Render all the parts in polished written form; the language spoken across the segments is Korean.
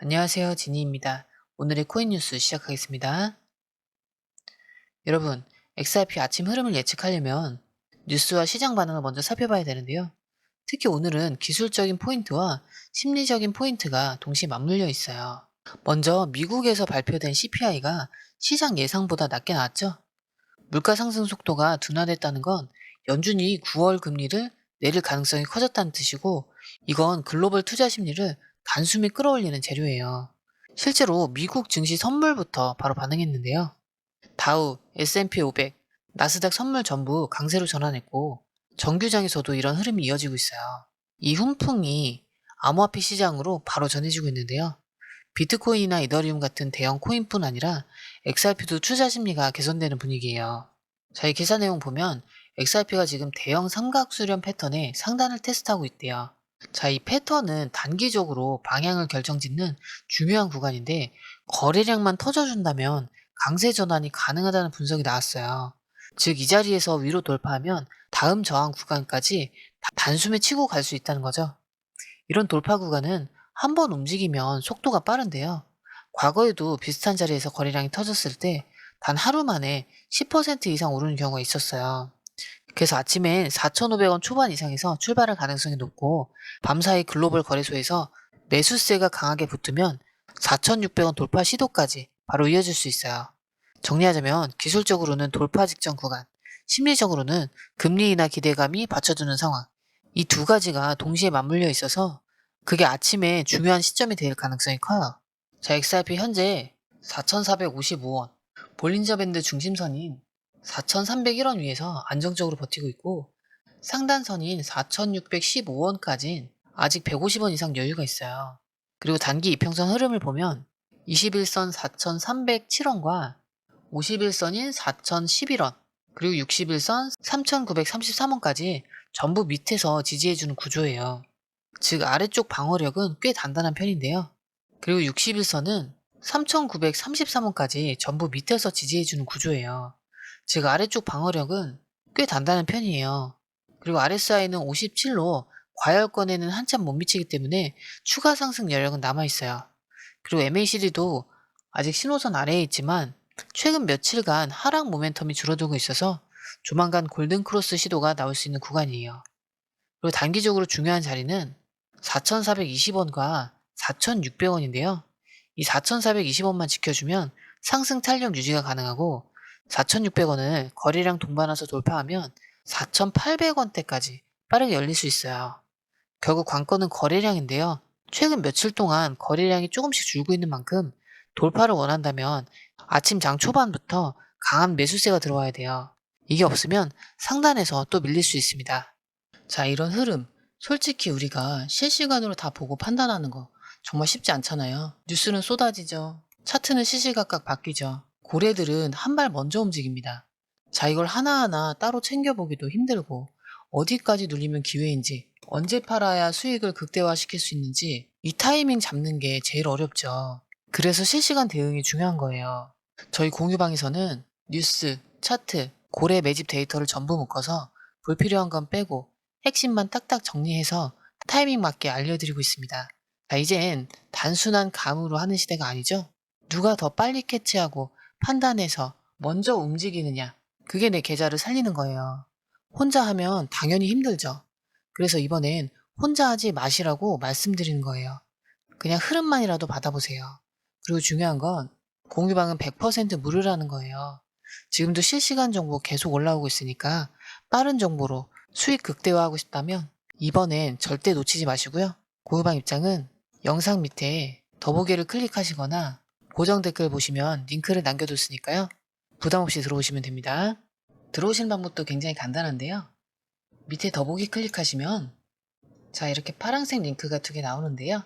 안녕하세요. 지니입니다. 오늘의 코인 뉴스 시작하겠습니다. 여러분, XRP 아침 흐름을 예측하려면 뉴스와 시장 반응을 먼저 살펴봐야 되는데요. 특히 오늘은 기술적인 포인트와 심리적인 포인트가 동시에 맞물려 있어요. 먼저 미국에서 발표된 CPI가 시장 예상보다 낮게 나왔죠. 물가 상승 속도가 둔화됐다는 건 연준이 9월 금리를 내릴 가능성이 커졌다는 뜻이고, 이건 글로벌 투자 심리를 단숨에 끌어올리는 재료예요. 실제로 미국 증시 선물부터 바로 반응했는데요. 다우, S&P 500, 나스닥 선물 전부 강세로 전환했고, 정규장에서도 이런 흐름이 이어지고 있어요. 이 훈풍이 암호화폐 시장으로 바로 전해지고 있는데요. 비트코인이나 이더리움 같은 대형 코인뿐 아니라 XRP도 투자 심리가 개선되는 분위기예요. 자, 이 계산 내용 보면 XRP가 지금 대형 삼각수렴 패턴의 상단을 테스트하고 있대요. 자, 이 패턴은 단기적으로 방향을 결정짓는 중요한 구간인데, 거래량만 터져준다면 강세 전환이 가능하다는 분석이 나왔어요. 즉, 이 자리에서 위로 돌파하면 다음 저항 구간까지 단숨에 치고 갈 수 있다는 거죠. 이런 돌파 구간은 한 번 움직이면 속도가 빠른데요. 과거에도 비슷한 자리에서 거래량이 터졌을 때 단 하루 만에 10% 이상 오르는 경우가 있었어요. 그래서 아침엔 4,500원 초반 이상에서 출발할 가능성이 높고, 밤사이 글로벌 거래소에서 매수세가 강하게 붙으면 4,600원 돌파 시도까지 바로 이어질 수 있어요. 정리하자면 기술적으로는 돌파 직전 구간, 심리적으로는 금리 인하 기대감이 받쳐주는 상황, 이 두 가지가 동시에 맞물려 있어서 그게 아침에 중요한 시점이 될 가능성이 커요. 자, XRP 현재 4,455원, 볼린저 밴드 중심선인 4,301원 위에서 안정적으로 버티고 있고, 상단선인 4,615원까진 아직 150원 이상 여유가 있어요. 그리고 단기 이평선 흐름을 보면 21선 4,307원과 51선인 4,011원, 그리고 61선 3,933원까지 전부 밑에서 지지해주는 구조예요. 즉, 아래쪽 방어력은 꽤 단단한 편인데요. 그리고 61선은 3,933원까지 전부 밑에서 지지해주는 구조예요. 즉, 아래쪽 방어력은 꽤 단단한 편이에요. 그리고 RSI는 57로 과열권에는 한참 못 미치기 때문에 추가 상승 여력은 남아있어요. 그리고 MACD도 아직 신호선 아래에 있지만 최근 며칠간 하락 모멘텀이 줄어들고 있어서 조만간 골든크로스 시도가 나올 수 있는 구간이에요. 그리고 단기적으로 중요한 자리는 4,420원과 4,600원인데요. 이 4,420원만 지켜주면 상승 탄력 유지가 가능하고, 4,600원을 거래량 동반해서 돌파하면 4,800원대까지 빠르게 열릴 수 있어요. 결국 관건은 거래량인데요. 최근 며칠 동안 거래량이 조금씩 줄고 있는 만큼 돌파를 원한다면 아침 장 초반부터 강한 매수세가 들어와야 돼요. 이게 없으면 상단에서 또 밀릴 수 있습니다. 자, 이런 흐름, 솔직히 우리가 실시간으로 다 보고 판단하는 거 정말 쉽지 않잖아요. 뉴스는 쏟아지죠. 차트는 시시각각 바뀌죠. 고래들은 한 발 먼저 움직입니다. 자, 이걸 하나하나 따로 챙겨보기도 힘들고, 어디까지 눌리면 기회인지, 언제 팔아야 수익을 극대화시킬 수 있는지 이 타이밍 잡는 게 제일 어렵죠. 그래서 실시간 대응이 중요한 거예요. 저희 공유방에서는 뉴스, 차트, 고래 매집 데이터를 전부 묶어서 불필요한 건 빼고 핵심만 딱딱 정리해서 타이밍 맞게 알려드리고 있습니다. 자, 이젠 단순한 감으로 하는 시대가 아니죠? 누가 더 빨리 캐치하고 판단해서 먼저 움직이느냐, 그게 내 계좌를 살리는 거예요. 혼자 하면 당연히 힘들죠. 그래서 이번엔 혼자 하지 마시라고 말씀드리는 거예요. 그냥 흐름만이라도 받아보세요. 그리고 중요한 건 공유방은 100% 무료라는 거예요. 지금도 실시간 정보 계속 올라오고 있으니까 빠른 정보로 수익 극대화하고 싶다면 이번엔 절대 놓치지 마시고요. 공유방 입장은 영상 밑에 더보기를 클릭하시거나 고정 댓글 보시면 링크를 남겨뒀으니까요. 부담 없이 들어오시면 됩니다. 들어오시는 방법도 굉장히 간단한데요. 밑에 더보기 클릭하시면 자, 이렇게 파란색 링크가 두 개 나오는데요.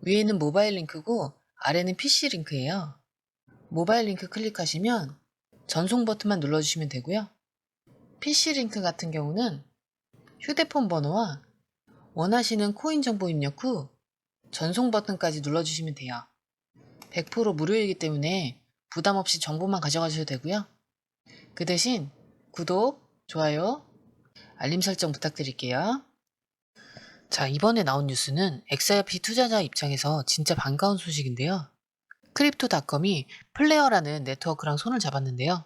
위에는 모바일 링크고 아래는 PC 링크예요. 모바일 링크 클릭하시면 전송 버튼만 눌러주시면 되고요. PC 링크 같은 경우는 휴대폰 번호와 원하시는 코인 정보 입력 후 전송 버튼까지 눌러주시면 돼요. 100% 무료이기 때문에 부담 없이 정보만 가져가셔도 되고요. 그 대신 구독, 좋아요, 알림 설정 부탁드릴게요. 자, 이번에 나온 뉴스는 XRP 투자자 입장에서 진짜 반가운 소식인데요. 크립토닷컴이 플레어라는 네트워크랑 손을 잡았는데요.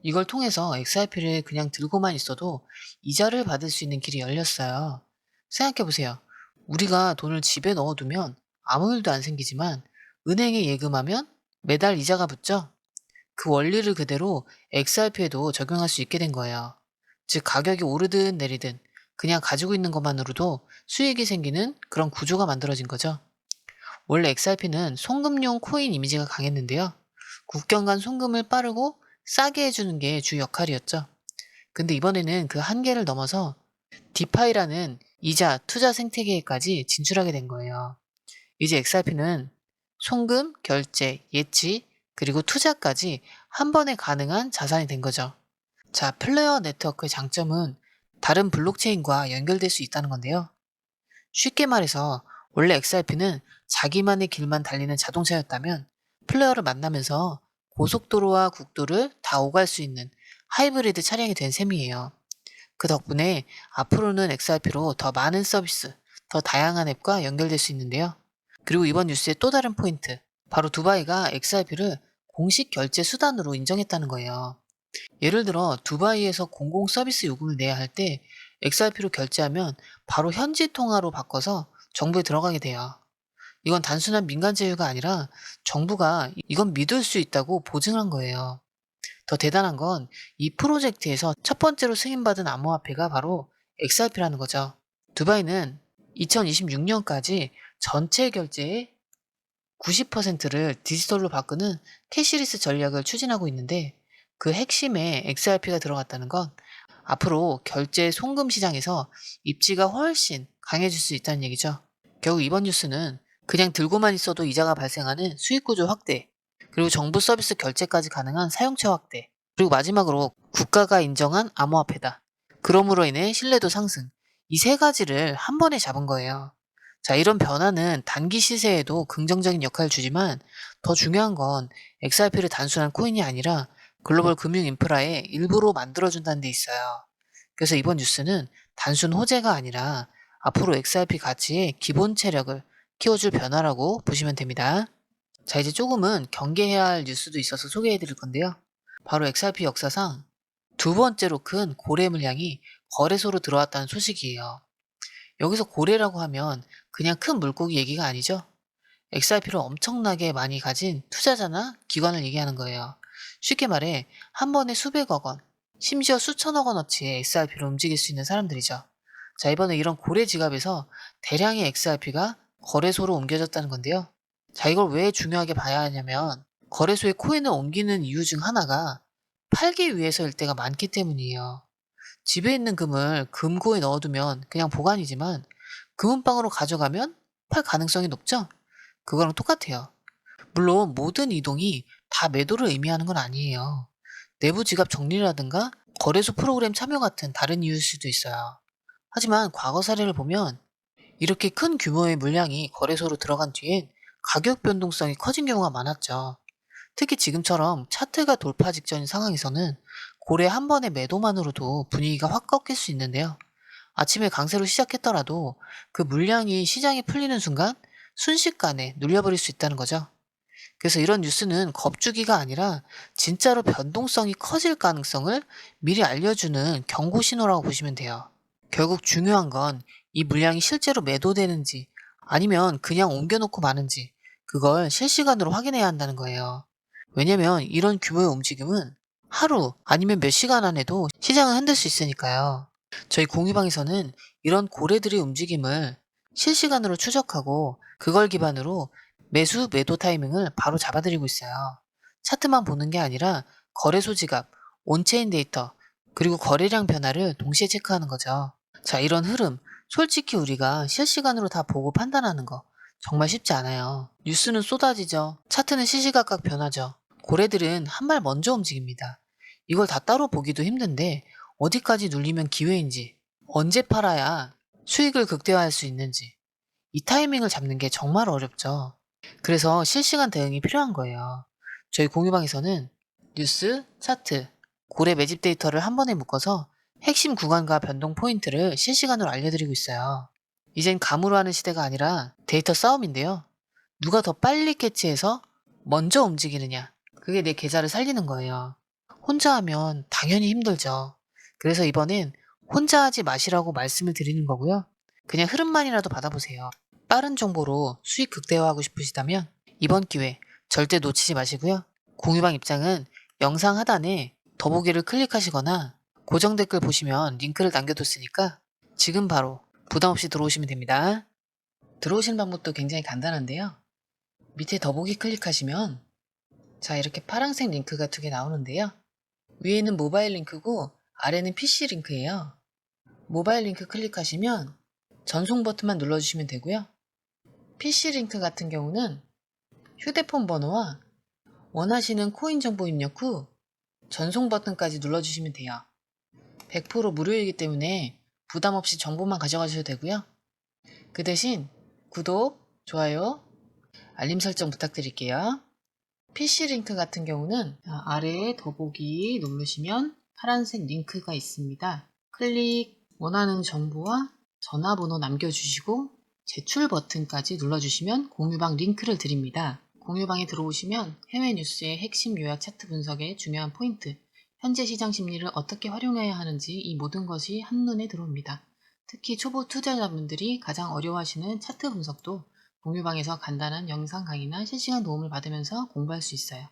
이걸 통해서 XRP를 그냥 들고만 있어도 이자를 받을 수 있는 길이 열렸어요. 생각해보세요. 우리가 돈을 집에 넣어두면 아무 일도 안 생기지만 은행에 예금하면 매달 이자가 붙죠? 그 원리를 그대로 XRP에도 적용할 수 있게 된 거예요. 즉, 가격이 오르든 내리든 그냥 가지고 있는 것만으로도 수익이 생기는 그런 구조가 만들어진 거죠. 원래 XRP는 송금용 코인 이미지가 강했는데요. 국경 간 송금을 빠르고 싸게 해주는 게 주 역할이었죠. 근데 이번에는 그 한계를 넘어서 디파이라는 이자, 투자 생태계까지 진출하게 된 거예요. 이제 XRP는 송금, 결제, 예치, 그리고 투자까지 한 번에 가능한 자산이 된 거죠. 자, 플레어 네트워크의 장점은 다른 블록체인과 연결될 수 있다는 건데요. 쉽게 말해서 원래 XRP는 자기만의 길만 달리는 자동차였다면 플레어를 만나면서 고속도로와 국도를 다 오갈 수 있는 하이브리드 차량이 된 셈이에요. 그 덕분에 앞으로는 XRP로 더 많은 서비스, 더 다양한 앱과 연결될 수 있는데요. 그리고 이번 뉴스의 또 다른 포인트, 바로 두바이가 XRP를 공식 결제 수단으로 인정했다는 거예요. 예를 들어 두바이에서 공공 서비스 요금을 내야 할 때 XRP로 결제하면 바로 현지 통화로 바꿔서 정부에 들어가게 돼요. 이건 단순한 민간 제휴가 아니라 정부가 이건 믿을 수 있다고 보증한 거예요. 더 대단한 건 이 프로젝트에서 첫 번째로 승인받은 암호화폐가 바로 XRP라는 거죠. 두바이는 2026년까지 전체 결제의 90%를 디지털로 바꾸는 캐시리스 전략을 추진하고 있는데 그 핵심에 XRP가 들어갔다는 건 앞으로 결제 송금 시장에서 입지가 훨씬 강해질 수 있다는 얘기죠. 결국 이번 뉴스는 그냥 들고만 있어도 이자가 발생하는 수익구조 확대, 그리고 정부 서비스 결제까지 가능한 사용처 확대, 그리고 마지막으로 국가가 인정한 암호화폐다. 그럼으로 인해 신뢰도 상승. 이 세 가지를 한 번에 잡은 거예요. 자, 이런 변화는 단기 시세에도 긍정적인 역할을 주지만 더 중요한 건 XRP를 단순한 코인이 아니라 글로벌 금융 인프라의 일부로 만들어준다는 데 있어요. 그래서 이번 뉴스는 단순 호재가 아니라 앞으로 XRP 가치의 기본 체력을 키워줄 변화라고 보시면 됩니다. 자, 이제 조금은 경계해야 할 뉴스도 있어서 소개해 드릴 건데요. 바로 XRP 역사상 두 번째로 큰 고래 물량이 거래소로 들어왔다는 소식이에요. 여기서 고래라고 하면 그냥 큰 물고기 얘기가 아니죠. XRP를 엄청나게 많이 가진 투자자나 기관을 얘기하는 거예요. 쉽게 말해 한 번에 수백억 원, 심지어 수천억 원어치의 XRP를 움직일 수 있는 사람들이죠. 자, 이번에 이런 고래 지갑에서 대량의 XRP가 거래소로 옮겨졌다는 건데요. 자, 이걸 왜 중요하게 봐야 하냐면 거래소에 코인을 옮기는 이유 중 하나가 팔기 위해서일 때가 많기 때문이에요. 집에 있는 금을 금고에 넣어두면 그냥 보관이지만 금은방으로 가져가면 팔 가능성이 높죠? 그거랑 똑같아요. 물론 모든 이동이 다 매도를 의미하는 건 아니에요. 내부 지갑 정리라든가 거래소 프로그램 참여 같은 다른 이유일 수도 있어요. 하지만 과거 사례를 보면 이렇게 큰 규모의 물량이 거래소로 들어간 뒤엔 가격 변동성이 커진 경우가 많았죠. 특히 지금처럼 차트가 돌파 직전인 상황에서는 고래 한 번의 매도만으로도 분위기가 확 꺾일 수 있는데요. 아침에 강세로 시작했더라도 그 물량이 시장에 풀리는 순간 순식간에 눌려버릴 수 있다는 거죠. 그래서 이런 뉴스는 겁주기가 아니라 진짜로 변동성이 커질 가능성을 미리 알려주는 경고 신호라고 보시면 돼요. 결국 중요한 건 이 물량이 실제로 매도되는지 아니면 그냥 옮겨놓고 마는지 그걸 실시간으로 확인해야 한다는 거예요. 왜냐면 이런 규모의 움직임은 하루 아니면 몇 시간 안에도 시장을 흔들 수 있으니까요. 저희 공유방에서는 이런 고래들의 움직임을 실시간으로 추적하고 그걸 기반으로 매수, 매도 타이밍을 바로 잡아드리고 있어요. 차트만 보는 게 아니라 거래소 지갑, 온체인 데이터, 그리고 거래량 변화를 동시에 체크하는 거죠. 자, 이런 흐름, 솔직히 우리가 실시간으로 다 보고 판단하는 거 정말 쉽지 않아요. 뉴스는 쏟아지죠. 차트는 시시각각 변하죠. 고래들은 한 발 먼저 움직입니다. 이걸 다 따로 보기도 힘든데 어디까지 눌리면 기회인지, 언제 팔아야 수익을 극대화할 수 있는지 이 타이밍을 잡는 게 정말 어렵죠. 그래서 실시간 대응이 필요한 거예요. 저희 공유방에서는 뉴스, 차트, 고래 매집 데이터를 한 번에 묶어서 핵심 구간과 변동 포인트를 실시간으로 알려드리고 있어요. 이젠 감으로 하는 시대가 아니라 데이터 싸움인데요. 누가 더 빨리 캐치해서 먼저 움직이느냐. 그게 내 계좌를 살리는 거예요. 혼자 하면 당연히 힘들죠. 그래서 이번엔 혼자 하지 마시라고 말씀을 드리는 거고요. 그냥 흐름만이라도 받아보세요. 빠른 정보로 수익 극대화하고 싶으시다면 이번 기회 절대 놓치지 마시고요. 공유방 입장은 영상 하단에 더보기를 클릭하시거나 고정 댓글 보시면 링크를 남겨뒀으니까 지금 바로 부담 없이 들어오시면 됩니다. 들어오시는 방법도 굉장히 간단한데요. 밑에 더보기 클릭하시면 자 이렇게 파란색 링크가 2개 나오는데요. 위에는 모바일 링크고 아래는 PC 링크예요. 모바일 링크 클릭하시면 전송 버튼만 눌러주시면 되고요. PC 링크 같은 경우는 휴대폰 번호와 원하시는 코인 정보 입력 후 전송 버튼까지 눌러주시면 돼요. 100% 무료이기 때문에 부담 없이 정보만 가져가셔도 되고요. 그 대신 구독, 좋아요, 알림 설정 부탁드릴게요. PC 링크 같은 경우는 아래에 더보기 누르시면 파란색 링크가 있습니다. 클릭, 원하는 정보와 전화번호 남겨주시고 제출 버튼까지 눌러주시면 공유방 링크를 드립니다. 공유방에 들어오시면 해외 뉴스의 핵심 요약 차트 분석의 중요한 포인트, 현재 시장 심리를 어떻게 활용해야 하는지 이 모든 것이 한눈에 들어옵니다. 특히 초보 투자자분들이 가장 어려워하시는 차트 분석도 공유방에서 간단한 영상 강의나 실시간 도움을 받으면서 공부할 수 있어요.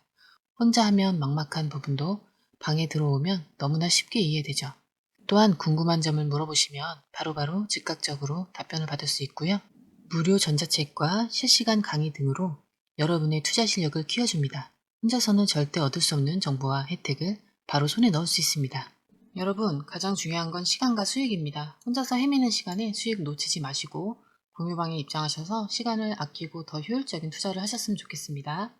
혼자 하면 막막한 부분도 방에 들어오면 너무나 쉽게 이해되죠. 또한 궁금한 점을 물어보시면 바로바로 즉각적으로 답변을 받을 수 있고요. 무료 전자책과 실시간 강의 등으로 여러분의 투자 실력을 키워줍니다. 혼자서는 절대 얻을 수 없는 정보와 혜택을 바로 손에 넣을 수 있습니다. 여러분, 가장 중요한 건 시간과 수익입니다. 혼자서 헤매는 시간에 수익 놓치지 마시고 공유방에 입장하셔서 시간을 아끼고 더 효율적인 투자를 하셨으면 좋겠습니다.